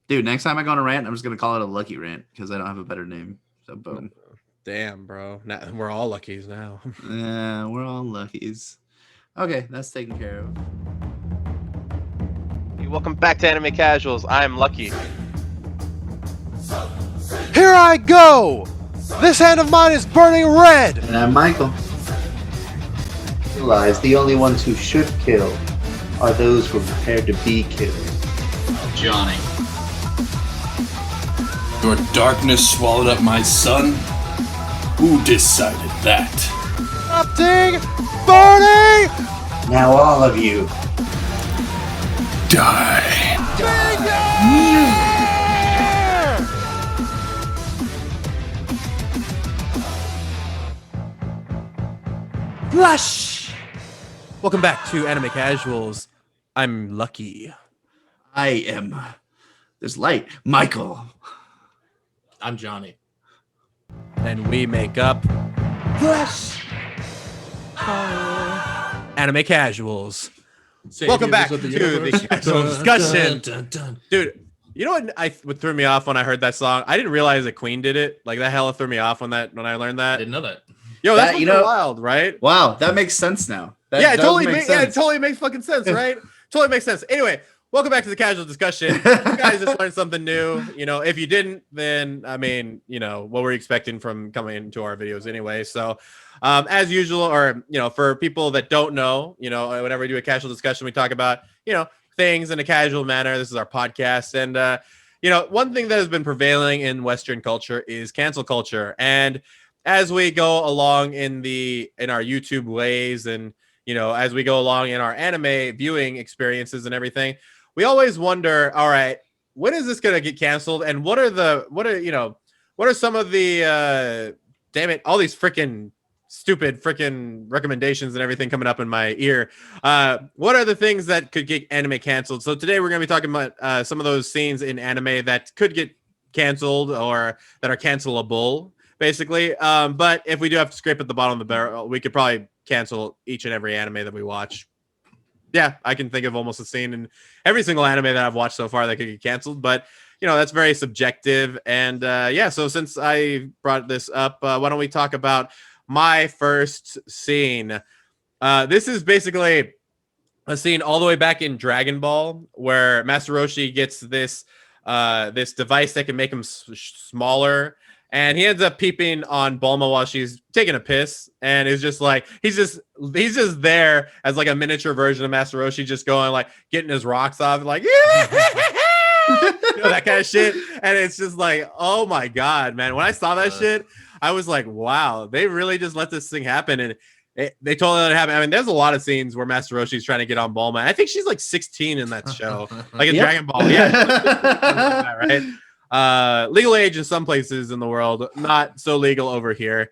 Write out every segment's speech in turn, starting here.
Dude, next time I go on a rant, I'm just gonna call it a lucky rant because I don't have a better name. So boom. Damn, bro. Now, we're all luckies now. Yeah, we're all luckies. Okay, that's taken care of. Hey, welcome back to Anime Casuals. I'm Lucky. Here I go! This hand of mine is burning red! And I'm Michael. Realize the only ones who should kill are those who are prepared to be killed. Johnny. Your darkness swallowed up my son? Who decided that? Erupting! Burning! Now all of you. Die. Flush! Welcome back to Anime Casuals. I'm Lucky. I am. There's light. Michael. I'm Johnny. And we make up Flush! Anime Casuals. Welcome back to the casual discussion. Dude, you know what threw me off when I heard that song? I didn't realize that Queen did it. Like, that hella threw me off when I learned that. I didn't know that. Yo, that's wild, right? Wow, that makes sense now. That it totally makes fucking sense, right? Totally makes sense. Anyway, welcome back to the casual discussion. You guys just learned something new. You know, if you didn't, then I mean, you know, what were you expecting from coming into our videos anyway? So, as usual, or you know, for people that don't know, you know, whenever we do a casual discussion, we talk about, you know, things in a casual manner. This is our podcast, and you know, one thing that has been prevailing in Western culture is cancel culture. And as we go along in our YouTube ways, and you know, as we go along in our anime viewing experiences and everything, we always wonder, all right, when is this gonna get canceled? And what are some of the damn it, all these freaking stupid freaking recommendations and everything coming up in my ear. What are the things that could get anime canceled? So today we're going to be talking about some of those scenes in anime that could get canceled or that are cancelable, basically. But if we do have to scrape at the bottom of the barrel, we could probably cancel each and every anime that we watch. Yeah, I can think of almost a scene in every single anime that I've watched so far that could get canceled, but you know, that's very subjective. And yeah, so since I brought this up, why don't we talk about my first scene? This is basically a scene all the way back in Dragon Ball where Master Roshi gets this device that can make him smaller, and he ends up peeping on Bulma while she's taking a piss, and is just like he's just there as like a miniature version of Master Roshi, just going like getting his rocks off, like you know, that kind of shit. And it's just like, oh my god, man, when I saw that shit, I was like, wow, they really just let this thing happen. And they totally let it happen. I mean, there's a lot of scenes where Master Roshi's trying to get on Bulma. I think she's like 16 in that show, like in Dragon Ball. Yeah, right. Legal age in some places in the world, not so legal over here.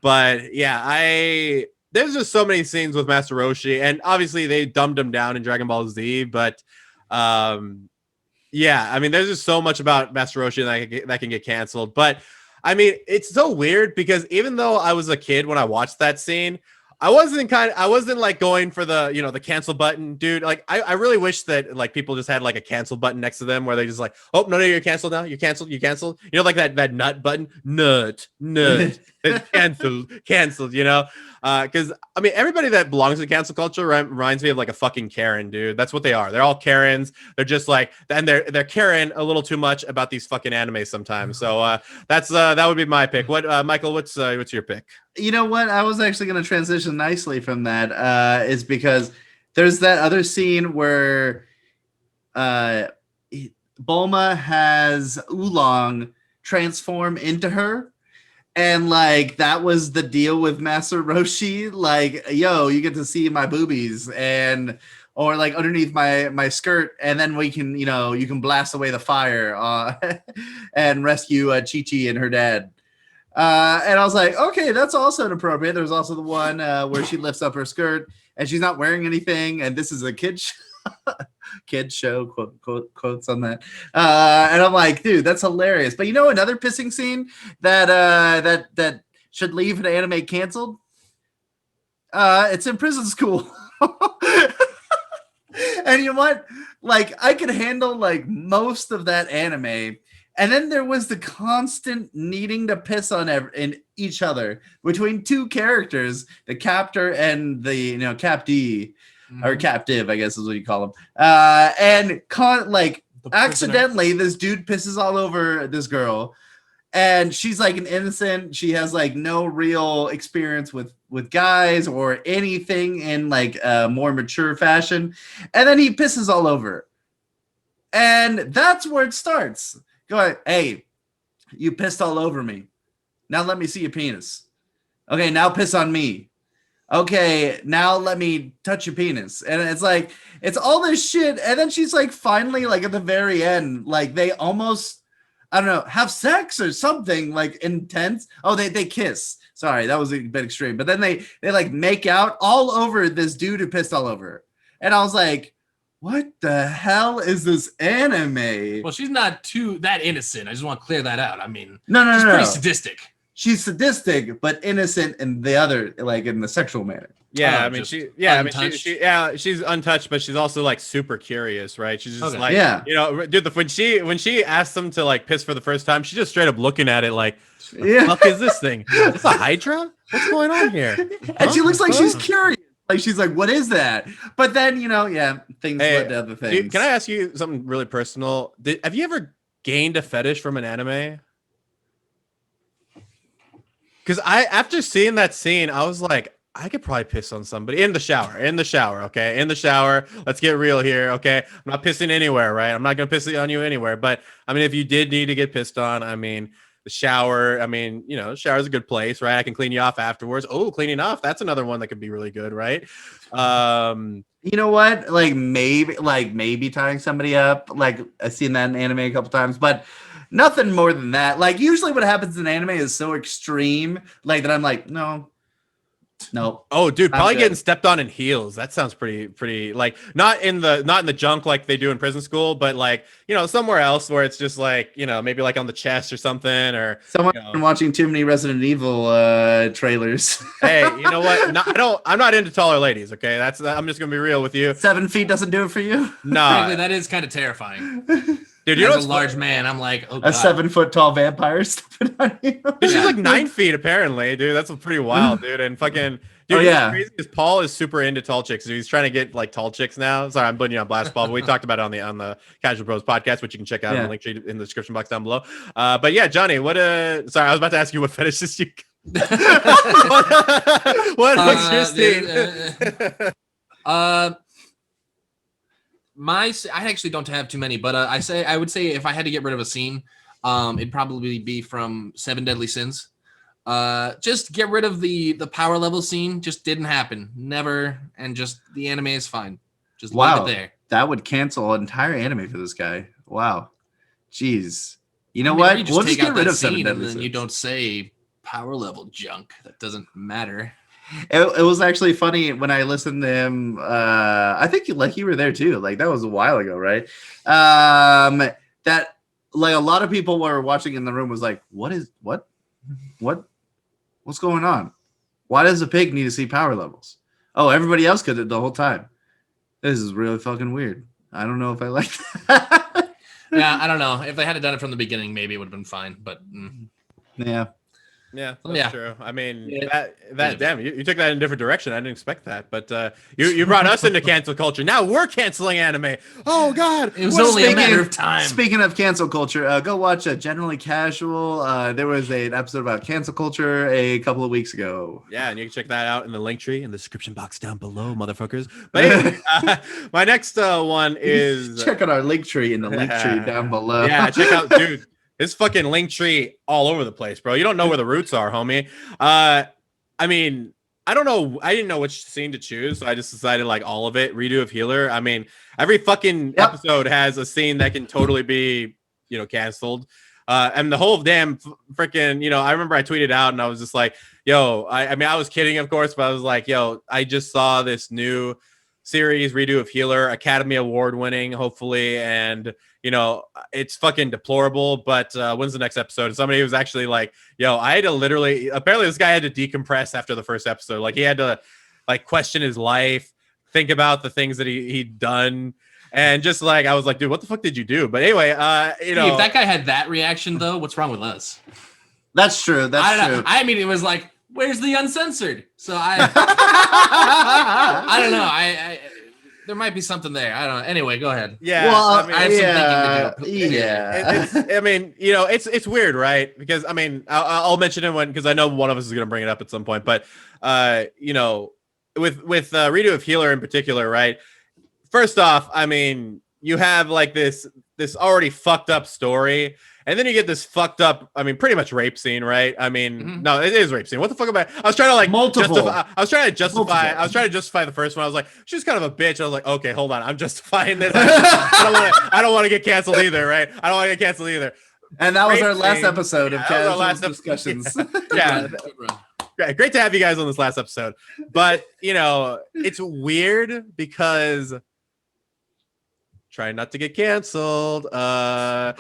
But yeah, there's just so many scenes with Master Roshi, and obviously they dumbed him down in Dragon Ball Z. But yeah, I mean, there's just so much about Master Roshi that can get canceled. But I mean, it's so weird because even though I was a kid when I watched that scene, I wasn't like going for the, you know, the cancel button, dude. Like, I really wish that like people just had like a cancel button next to them where they just like, oh no, you're canceled now. You're canceled. You canceled. You know, like that nut button, nut, canceled. You know, because I mean, everybody that belongs to cancel culture reminds me of like a fucking Karen, dude. That's what they are. They're all Karens. They're just like, and they're Karen a little too much about these fucking animes sometimes. So that would be my pick. What, Michael? What's your pick? You know what? I was actually going to transition nicely from that. Is because there's that other scene where Bulma has Oolong transform into her. And like that was the deal with Master Roshi. Like, yo, you get to see my boobies or like underneath my skirt, and then we can, you know, you can blast away the fire and rescue Chi-Chi and her dad. And I was like, okay, that's also inappropriate. There's also the one where she lifts up her skirt and she's not wearing anything, and this is a kid show, quotes on that. And I'm like, dude, that's hilarious. But you know, another pissing scene that should leave an anime canceled. It's in Prison School. And you know what? Like, I could handle like most of that anime. And then there was the constant needing to piss on in each other between two characters, the captor and the captee or captive, I guess is what you call them. And accidentally, this dude pisses all over this girl, and she's like an innocent. She has like no real experience with guys or anything in like a more mature fashion, and then he pisses all over her. And that's where it starts. Go, hey, you pissed all over me. Now let me see your penis. Okay, now piss on me. Okay, now let me touch your penis. And it's like, it's all this shit. And then she's like, finally, like at the very end, like they almost, I don't know, have sex or something like intense. Oh, they kiss. Sorry, that was a bit extreme. But then they like make out all over this dude who pissed all over her. And I was like, what the hell is this anime? Well, she's not that innocent. I just want to clear that out. I mean, no, she's pretty sadistic. She's sadistic, but innocent in the other, like in the sexual manner. Yeah, Oh, I mean, untouched. she's untouched, but she's also like super curious, right? She's just like, yeah, dude. When she asked him to like piss for the first time, she's just straight up looking at it like, yeah. what the fuck is this thing? Is this a Hydra? What's going on here? And she looks like she's curious. Like she's like, what is that? But then things led to other things. Dude, can I ask you something really personal? Have you ever gained a fetish from an anime? Because after seeing that scene, I was like, I could probably piss on somebody in the shower, okay? In the shower. Let's get real here, okay? I'm not pissing anywhere, right? I'm not going to piss on you anywhere. But, I mean, if you did need to get pissed on, I mean, the shower, I mean, the shower is a good place, right? I can clean you off afterwards. Oh, cleaning off. That's another one that could be really good, right? You know what? Like maybe tying somebody up. Like I've seen that in anime a couple times, but nothing more than that. Like usually what happens in anime is so extreme, like that I'm like, no. Oh, dude, probably getting stepped on in heels. That sounds pretty like not in the junk like they do in prison school, but like somewhere else where it's just like maybe like on the chest or something, or someone watching too many Resident Evil trailers. Hey, you know what? I'm not into taller ladies. Okay, I'm just gonna be real with you. 7 feet doesn't do it for you. No, frankly, that is kind of terrifying. Dude, as a large man, I'm like, oh god. A 7 foot tall vampire stepping on you. She's like 9 feet apparently, dude. That's pretty wild, dude. And fucking, dude, crazy because Paul is super into tall chicks. Dude. He's trying to get like tall chicks now. Sorry, I'm putting you on blast, Paul. But we talked about it on the Casual Bros podcast, which you can check out in the link tree in the description box down below. But yeah, Johnny, sorry, I was about to ask you what fetishes you. What's your scene? I actually don't have too many, but I would say if I had to get rid of a scene, it'd probably be from 7 Deadly Sins. Just get rid of the power level scene. Just didn't happen, never, and just the anime is fine. Just leave it there. That would cancel an entire anime for this guy. Wow, jeez. You know what? We'll just get rid of 7 Deadly Sins. And then you don't say power level junk. That doesn't matter. It was actually funny when I listened to him. I think you were there too. Like that was a while ago, right? That like a lot of people were watching in the room was like, what's going on? Why does a pig need to see power levels? Oh, everybody else could the whole time. This is really fucking weird. I don't know if I like that. Yeah, I don't know. If they had done it from the beginning, maybe it would have been fine. But yeah. Yeah, that's true. I mean, damn, you took that in a different direction. I didn't expect that, but you brought us into cancel culture. Now we're canceling anime. Oh God, it was only a matter of time. Speaking of cancel culture, go watch Generally Casual. There was an episode about cancel culture a couple of weeks ago. Yeah, and you can check that out in the link tree in the description box down below, motherfuckers. But anyway, my next one is check out our link tree in the link tree down below. Yeah, check out, dude. This fucking link tree all over the place, bro. You don't know where the roots are, homie. I mean, I don't know. I didn't know which scene to choose, so I just decided like all of it. Redo of Healer. I mean, every fucking episode has a scene that can totally be, canceled. And the whole damn freaking, I remember I tweeted out and I was just like, yo, I mean, I was kidding, of course, but I was like, yo, I just saw this new series, Redo of Healer, Academy Award winning, hopefully, and it's fucking deplorable, but when's the next episode? Somebody was actually like, yo, I had to apparently this guy had to decompress after the first episode. Like he had to like question his life, think about the things that he'd done. And just like, I was like, dude, what the fuck did you do? But anyway, you know. If that guy had that reaction, though, what's wrong with us? That's true. That's I true. don't know. I mean, it was like, where's the uncensored? So I don't know. I there might be something there. I don't know. Anyway, go ahead. Yeah. Well, I mean, I have some thinking to do. Yeah. I mean, you know, it's weird, right? Because I mean, I'll mention it because I know one of us is going to bring it up at some point. But you know, with redo of Healer in particular, right? First off, I mean, you have like this already fucked up story, and then you get this fucked up, I mean, pretty much rape scene, right? I mean, no, it is rape scene. What the fuck about? I was trying to like Multiple. I was trying to justify the first one. I was like, she's kind of a bitch. I was like, okay, hold on, I'm justifying this. I don't want to get canceled either, right? I don't want to get canceled either. And that was Rape our last scene. episode of Yeah, that was our Casual last Discussions. Yeah. Great to have you guys on this last episode. But, you know, it's weird because trying not to get canceled. I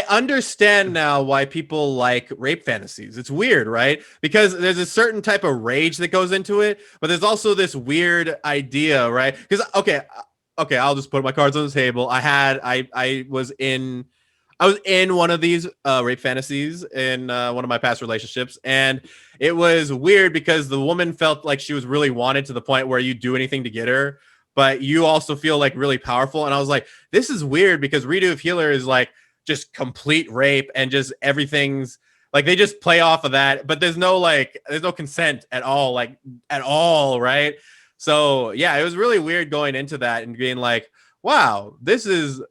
understand now why people like rape fantasies. It's weird, right? Because there's a certain type of rage that goes into it, but there's also this weird idea, right? Because okay, I'll just put my cards on the table. I was in one of these rape fantasies in one of my past relationships, and it was weird because the woman felt like she was really wanted to the point where you do anything to get her, but you also feel like really powerful. And I was like, this is weird because Redo of Healer is like just complete rape and just everything's like they just play off of that, but there's no consent at all, like at all, right? So yeah, it was really weird going into that and being like, wow, this is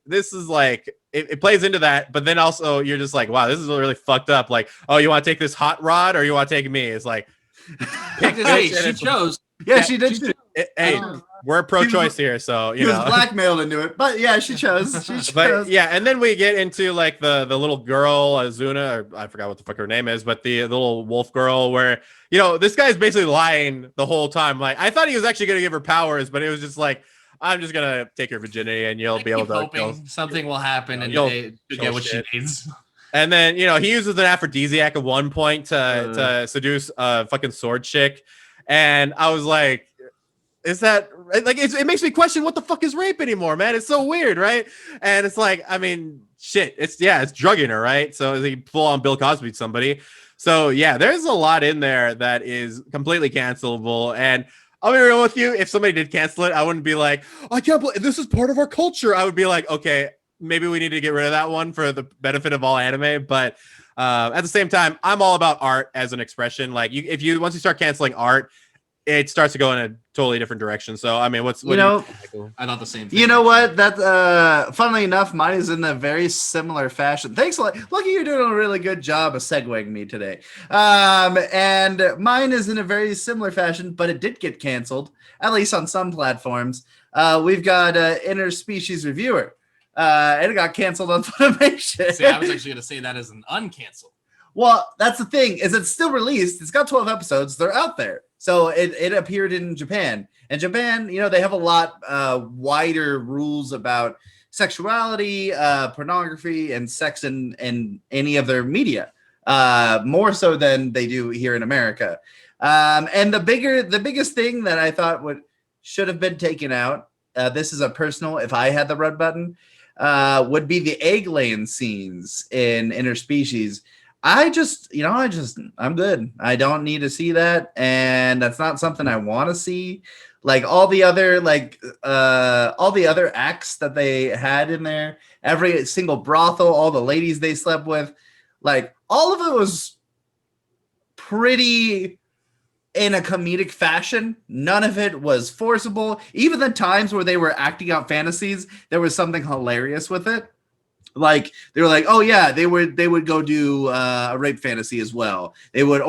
like it plays into that, but then also you're just like, wow, this is really fucked up. Like, oh, you want to take this hot rod or you want to take me? It's like, Hey, she chose. Yeah, she did. Hey, we're pro-choice here, so you She know. was blackmailed into it, but yeah, she chose. She chose. But yeah, and then we get into like the little girl, Azuna, or I forgot what the fuck her name is, but the little wolf girl, where you know this guy's basically lying the whole time. Like I thought he was actually gonna give her powers, but it was just like, I'm just gonna take her virginity, and you'll be able to. Hoping something will happen, and you'll get what she needs. And then you know he uses an aphrodisiac at one point to seduce a fucking sword chick, and I was like, is that like it makes me question what the fuck is rape anymore, man? It's so weird, right? And it's like, I mean, shit, it's drugging her, right? So he full on Bill Cosby somebody. So yeah, there's a lot in there that is completely cancelable. And I'll be real with you, if somebody did cancel it, I wouldn't be like, I can't believe this is part of our culture. I would be like, okay, maybe we need to get rid of that one for the benefit of all anime. But at the same time, I'm all about art as an expression. Like once you start canceling art, it starts to go in a totally different direction. So, I mean, what I thought the same thing. You know what? That funnily enough, mine is in a very similar fashion. Thanks a lot. Lucky, you're doing a really good job of segueing me today. And mine is in a very similar fashion, but it did get canceled, at least on some platforms. We've got Interspecies Reviewer. And it got canceled on Funimation. See, I was actually going to say that as an uncanceled. Well, that's the thing, is it's still released. It's got 12 episodes. They're out there. So it appeared in Japan. And Japan, you know, they have a lot wider rules about sexuality, pornography, and sex in any of their media. More so than they do here in America. And the biggest thing that I thought should have been taken out, this is a personal, if I had the red button, would be the egg laying scenes in Interspecies. I'm good. I don't need to see that, and that's not something I want to see. Like all the other acts that they had in there, every single brothel, all the ladies they slept with, like all of it was pretty in a comedic fashion. None of it was forcible. Even the times where they were acting out fantasies, there was something hilarious with it. Like they were like, oh yeah, they would go do a rape fantasy as well. They would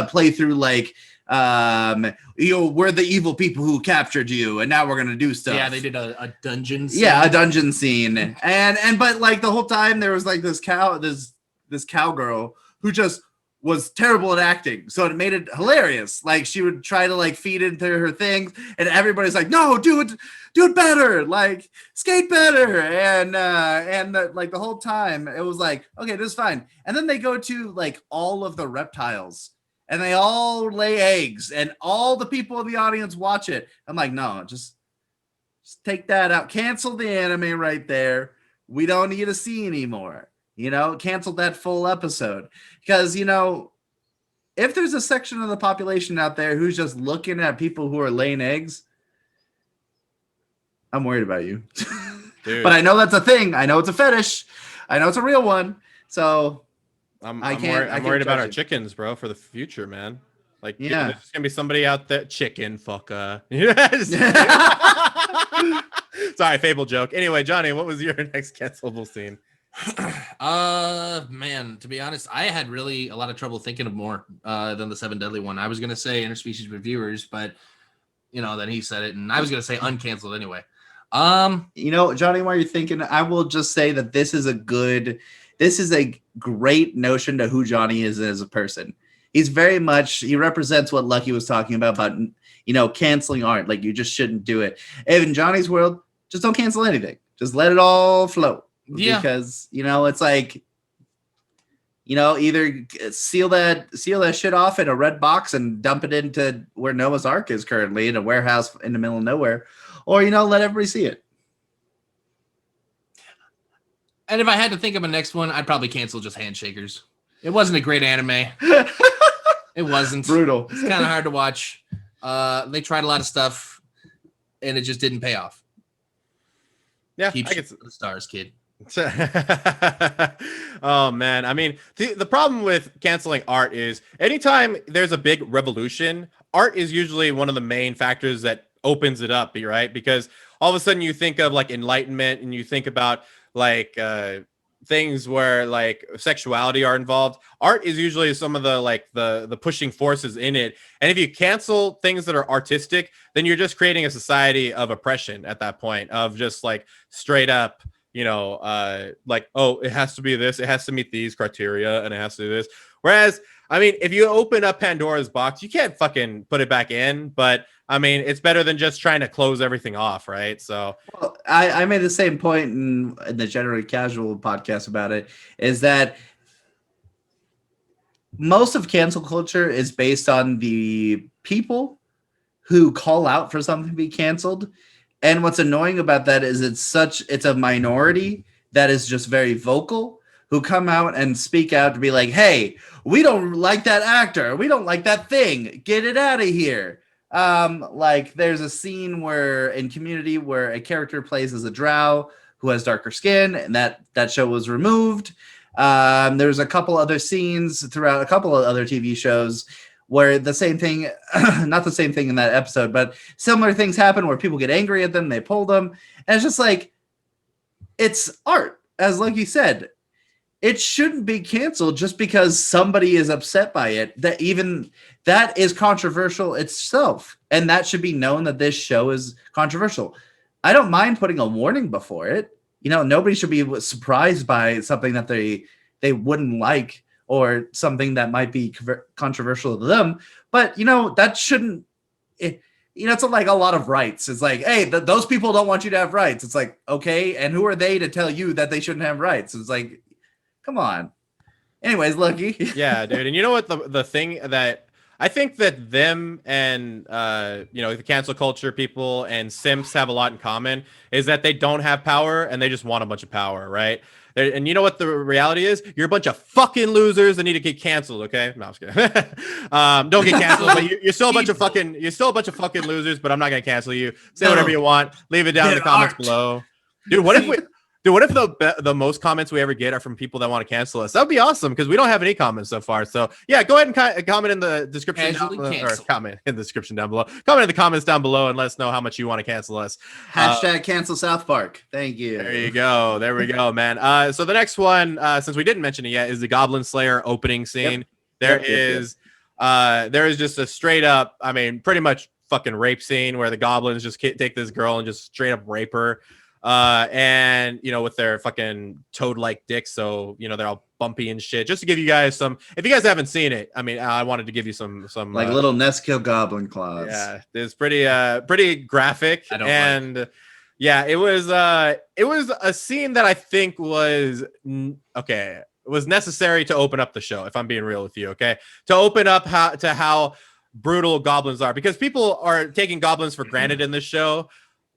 play through like, we're the evil people who captured you, and now we're gonna do stuff. Yeah, they did a dungeon scene. Yeah, a dungeon scene, and but like the whole time there was like this cowgirl who just was terrible at acting, so it made it hilarious. Like she would try to like feed into her things, and everybody's like, no, do it better, like skate better, and like the whole time it was like, okay, this is fine. And then they go to like all of the reptiles, and they all lay eggs, and all the people in the audience watch it. I'm like, no, just Just take that out. Cancel the anime right there. We don't need to see anymore. Cancel that full episode. Because, if there's a section of the population out there who's just looking at people who are laying eggs, I'm worried about you. But I know that's a thing. I know it's a fetish. I know it's a real one. So I'm I'm worried about our chickens, bro, for the future, man. Like, yeah, there's just gonna be somebody out there, chicken fucker. Sorry, fable joke. Anyway, Johnny, what was your next cancelable scene? Man, to be honest, I had really a lot of trouble thinking of more than the 7 deadly one. I was gonna say interspecies reviewers, but then he said it, and I was gonna say uncanceled anyway. Johnny, while you're thinking, I will just say that this is a great notion to who Johnny is as a person. He's he represents what Lucky was talking about canceling art. Like, you just shouldn't do it. In Johnny's world, just don't cancel anything. Just let it all float. Yeah. Because, it's like, either seal that shit off in a red box and dump it into where Noah's Ark is currently, in a warehouse in the middle of nowhere, or, let everybody see it. And if I had to think of a next one, I'd probably cancel just Handshakers. It wasn't a great anime. It wasn't. Brutal. It's kind of hard to watch. They tried a lot of stuff, and it just didn't pay off. Yeah, Keep the stars, kid. Oh man, I mean, the problem with canceling art is anytime there's a big revolution, art is usually one of the main factors that opens it up, right? Because all of a sudden you think of like enlightenment, and you think about like things where like sexuality are involved. Art is usually some of the pushing forces in it. And if you cancel things that are artistic, then you're just creating a society of oppression at that point, of just like straight up, like, oh, it has to be this, it has to meet these criteria, and it has to do this. Whereas, I mean, if you open up Pandora's box, you can't fucking put it back in, but I mean, it's better than just trying to close everything off, right? So I made the same point in the Generally Casual podcast about it, is that most of cancel culture is based on the people who call out for something to be canceled. And what's annoying about that is it's a minority that is just very vocal, who come out and speak out to be like, hey, we don't like that actor. We don't like that thing. Get it out of here. Like, there's a scene in Community where a character plays as a drow who has darker skin, and that show was removed. There's a couple other scenes throughout a couple of other TV shows where the same thing, not the same thing in that episode, but similar things happen where people get angry at them, they pull them, and it's just like, it's art, as Lucky said. It shouldn't be canceled just because somebody is upset by it. That is controversial itself, and that should be known that this show is controversial. I don't mind putting a warning before it. Nobody should be surprised by something that they wouldn't like, or something that might be controversial to them. But that shouldn't. It's like a lot of rights. It's like, hey, those people don't want you to have rights. It's like, okay, and who are they to tell you that they shouldn't have rights? It's like, come on. Anyways, Lucky. Yeah, dude. And you know what? The thing that I think that them and the cancel culture people and simps have a lot in common is that they don't have power, and they just want a bunch of power, right? And you know what the reality is? You're a bunch of fucking losers that need to get canceled. Okay, no, I'm just kidding. Don't get canceled, but you're still a bunch of fucking losers. But I'm not gonna cancel you. Say whatever you want. Leave it down in the comments below, dude. What if the most comments we ever get are from people that want to cancel us? That would be awesome, because we don't have any comments so far. So yeah, go ahead and comment in the description down below, or comment in the description down below. Comment in the comments down below and let us know how much you want to cancel us. Hashtag cancel South Park. Thank you. There you go. There we go, man. So the next one, since we didn't mention it yet, is the Goblin Slayer opening scene. There is just a straight up, I mean, pretty much fucking rape scene where the goblins just take this girl and just straight up rape her. And with their fucking toad-like dicks, so they're all bumpy and shit. Just to give you guys some, if you guys haven't seen it, I mean, I wanted to give you some like little Nesquik goblin claws. Yeah, it's pretty graphic, yeah, it was a scene that I think was okay. It was necessary to open up the show, if I'm being real with you. Okay, to open up how brutal goblins are, because people are taking goblins for granted in this show.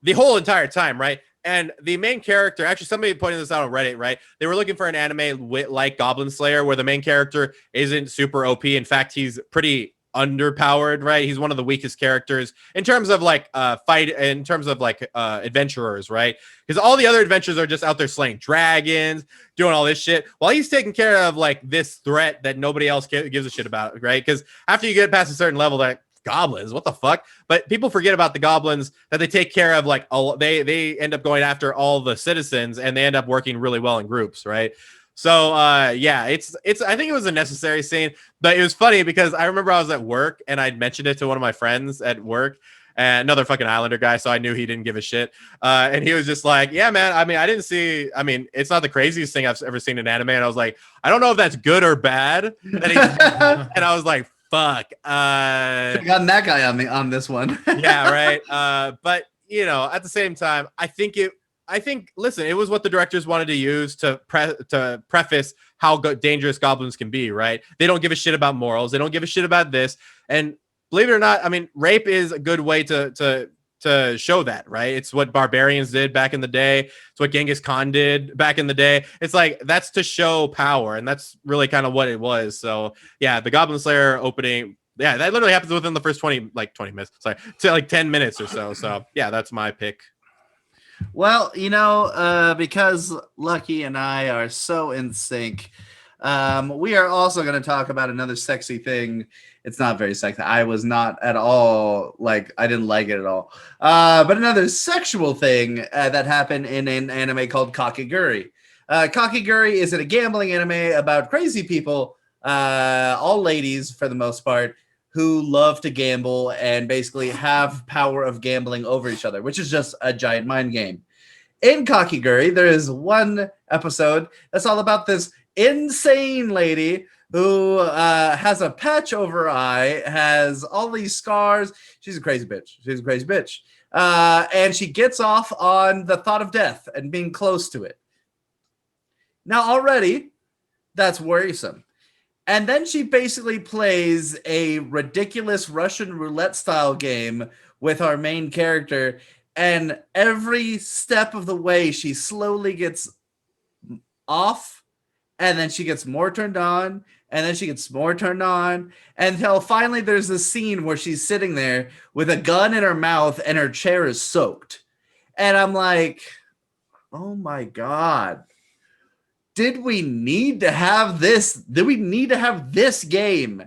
the whole entire time, right? And the main character, actually, somebody pointed this out on Reddit, right? They were looking for an anime like Goblin Slayer, where the main character isn't super OP. In fact, he's pretty underpowered, right? He's one of the weakest characters in terms of like in terms of like adventurers, right? Because all the other adventurers are just out there slaying dragons, doing all this shit, while he's taking care of like this threat that nobody else gives a shit about, right? Because after you get past a certain level, that goblins, what the fuck? But people forget about the goblins, that they take care of like they end up going after all the citizens, and they end up working really well in groups, right? So yeah, it's I think it was a necessary scene, but it was funny because I remember I was at work and I'd mentioned it to one of my friends at work, and another fucking Islander guy, so I knew he didn't give a shit. And he was just like, yeah, man, I mean, it's not the craziest thing I've ever seen in anime. And I was like, I don't know if that's good or bad. And I was like, fuck. Should have gotten that guy on this one. Yeah, right. But you know, at the same time, I think listen, it was what the directors wanted to use to preface how dangerous goblins can be, right? They don't give a shit about morals. They don't give a shit about this. And believe it or not, I mean, rape is a good way to show that, right? It's what barbarians did back in the day. It's what Genghis Khan did back in the day. It's like, that's to show power, and that's really kind of what it was. So yeah, the Goblin Slayer opening, yeah, that literally happens within the first 20 minutes. Sorry, to like 10 minutes or so. So yeah, that's my pick. Well, you know, because Lucky and I are so in sync, we are also going to talk about another sexy thing. It's not very sexy. I was not at all like, I didn't like it at all. But another sexual thing that happened in an anime called Kakegurui. Kakegurui is a gambling anime about crazy people, all ladies for the most part, who love to gamble and basically have power of gambling over each other, which is just a giant mind game. In Kakegurui, there is one episode that's all about this insane lady who has a patch over her eye, has all these scars. She's a crazy bitch. And she gets off on the thought of death and being close to it. Now, already, that's worrisome. And then she basically plays a ridiculous Russian roulette style game with our main character. And every step of the way, she slowly gets off, and then she gets more turned on, and then she gets more turned on, until finally there's this scene where she's sitting there with a gun in her mouth and her chair is soaked. And I'm like, oh my God. Did we need to have this? Did we need to have this game?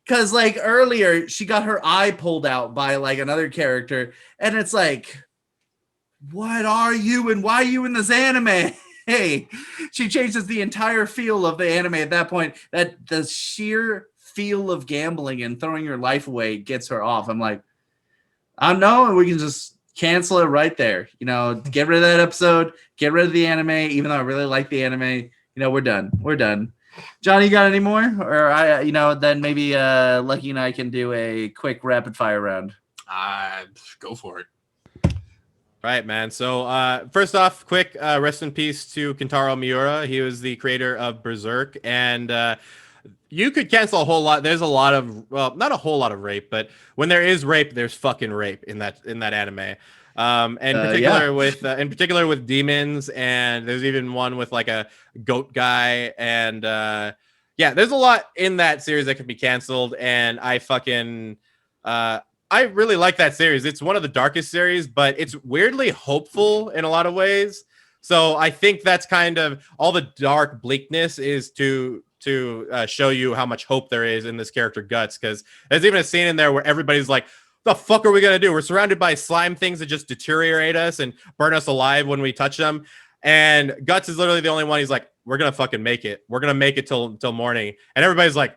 Because like earlier, she got her eye pulled out by like another character, and it's like, what are you and why are you in this anime? Hey, she changes the entire feel of the anime at that point. That the sheer feel of gambling and throwing your life away gets her off. I'm like, I don't know, and we can just cancel it right there. You know, get rid of that episode, get rid of the anime, even though I really like the anime. You know, we're done. We're done. Johnny, you got any more? Or then maybe Lucky and I can do a quick rapid fire round. Go for it. Right, man. So first off, quick rest in peace to Kentaro Miura. He was the creator of Berserk, and you could cancel a whole lot. There's a lot of, well, not a whole lot of rape, but when there is rape, there's fucking rape in that anime. In particular with demons, and there's even one with like a goat guy, and yeah, there's a lot in that series that could be canceled. And I really like that series. It's one of the darkest series, but it's weirdly hopeful in a lot of ways. So I think that's kind of all the dark bleakness is to show you how much hope there is in this character Guts, because there's even a scene in there where everybody's like, the fuck are we gonna do? We're surrounded by slime things that just deteriorate us and burn us alive when we touch them. And Guts is literally the only one. He's like, we're gonna fucking make it. We're gonna make it till morning. And everybody's like,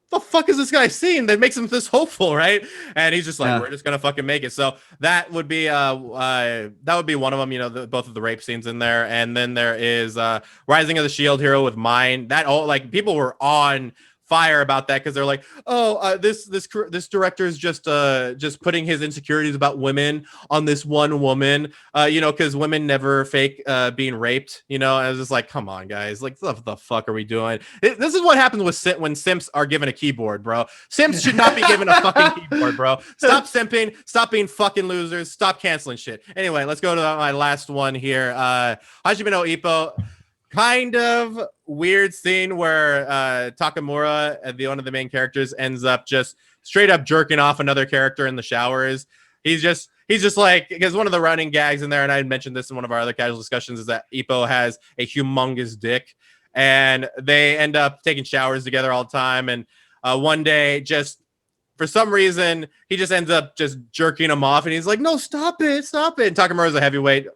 the fuck is this guy seeing that makes him this hopeful, right? And he's just like, we're just gonna fucking make it. So that would be one of them. You know, both of the rape scenes in there, and then there is Rising of the Shield Hero with Mine. That all like people were on fire about that because they're like, oh, this director is just putting his insecurities about women on this one woman, because women never fake being raped, and I was just like, come on, guys, like, what the fuck are we doing? This is what happens when simps are given a keyboard, bro. Simps should not be given a fucking keyboard, bro. Stop simping, stop being fucking losers, stop canceling shit. Anyway, let's go to my last one here. Hajime no Ippo. Kind of weird scene where Takamura, one of the main characters, ends up just straight up jerking off another character in the showers. He's just like, because one of the running gags in there, and I mentioned this in one of our other casual discussions, is that Ippo has a humongous dick, and they end up taking showers together all the time. And one day, just for some reason, he just ends up just jerking him off, and he's like, "No, stop it!" And Takamura's a heavyweight.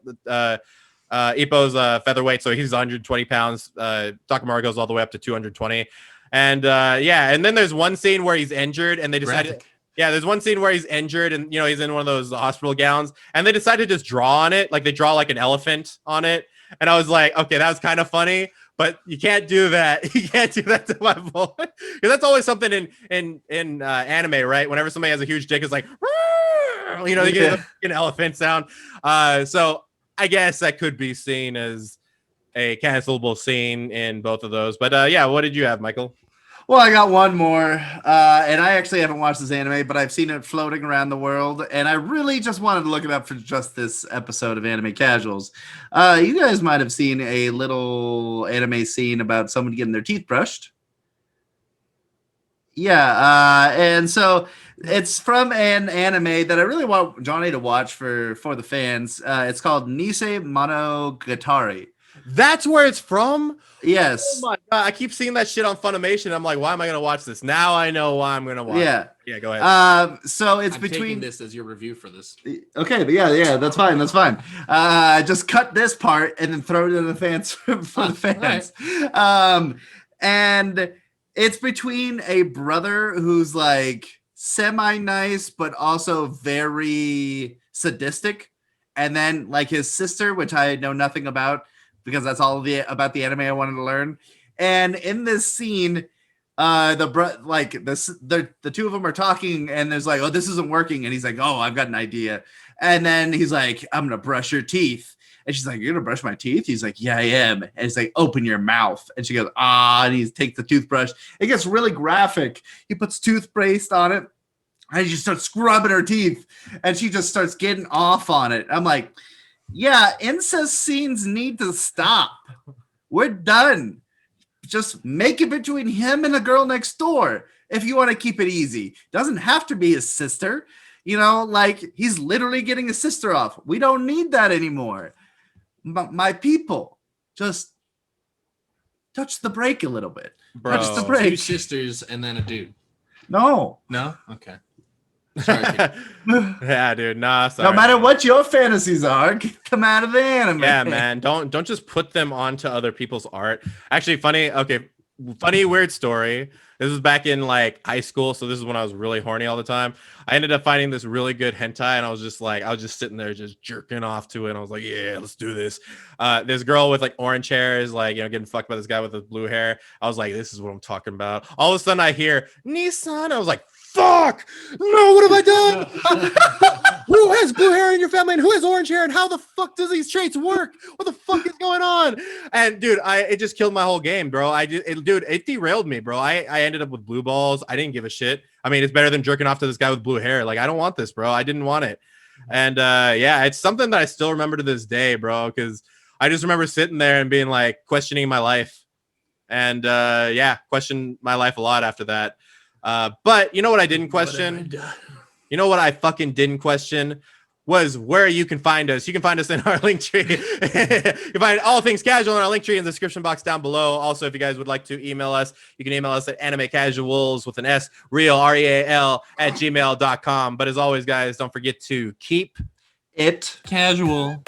Ippo's featherweight, so he's 120 pounds. Takamura goes all the way up to 220. And and then there's one scene where he's injured, and they decided, there's one scene where he's injured, and he's in one of those hospital gowns, and they decided to just draw on it, like they draw like an elephant on it. And I was like, okay, that was kind of funny, but you can't do that. You can't do that to my boy, because that's always something in anime, right? Whenever somebody has a huge dick, it's like, they get an elephant sound. So I guess that could be seen as a cancelable scene in both of those. But what did you have, Michael? Well, I got one more, and I actually haven't watched this anime, but I've seen it floating around the world, and I really just wanted to look it up for just this episode of Anime Casuals. You guys might have seen a little anime scene about someone getting their teeth brushed. Yeah, and so it's from an anime that I really want Johnny to watch for the fans. It's called Nisei Monogatari. That's where it's from? Yes. Oh my God, I keep seeing that shit on Funimation. I'm like, why am I going to watch this? Now I know why I'm going to watch it. Yeah, go ahead. So it's I'm between taking this as your review for this. Okay, but yeah, that's fine. Just cut this part and then throw it in the fans for the fans. Right. And it's between a brother who's like semi-nice but also very sadistic, and then like his sister, which I know nothing about because that's all about the anime I wanted to learn. And in this scene, the two of them are talking, and there's like, oh, this isn't working, and he's like, oh, I've got an idea. And then he's like, I'm gonna brush your teeth. And she's like, you're gonna brush my teeth? He's like, yeah, I am. And he's like, open your mouth. And she goes, and he takes the toothbrush. It gets really graphic. He puts toothpaste on it, and he just starts scrubbing her teeth, and she just starts getting off on it. I'm like, yeah, incest scenes need to stop. We're done. Just make it between him and the girl next door if you want to keep it easy. Doesn't have to be his sister. Like he's literally getting his sister off. We don't need that anymore. My people, just touch the brake a little bit. Bro. Touch the brake. 2 sisters and then a dude. No. Okay. Sorry, yeah, dude. Nah, sorry. No matter what your fantasies are, come out of the anime. Yeah, man. Don't just put them onto other people's art. Actually, funny weird story. This was back in like high school, so this is when I was really horny all the time. I ended up finding this really good hentai, and I was just sitting there just jerking off to it. And I was like, yeah, let's do this. This girl with like orange hair is like, getting fucked by this guy with the blue hair. I was like, this is what I'm talking about. All of a sudden I hear Nissan. I was like, fuck! No, what have I done? Who has blue hair in your family and who has orange hair, and how the fuck does these traits work? What the fuck is going on? And dude, it just killed my whole game, bro. It derailed me, bro. I ended up with blue balls. I didn't give a shit. I mean, it's better than jerking off to this guy with blue hair. Like, I don't want this, bro. I didn't want it. And it's something that I still remember to this day, bro, because I just remember sitting there and being like questioning my life. And questioned my life a lot after that. But you know what I didn't question? You know what I fucking didn't question was where you can find us. You can find us in our link tree. You can find all things casual in our link tree in the description box down below. Also, if you guys would like to email us, you can email us at animecasuals with an S, real, REAL, @gmail.com. But as always, guys, don't forget to keep it casual.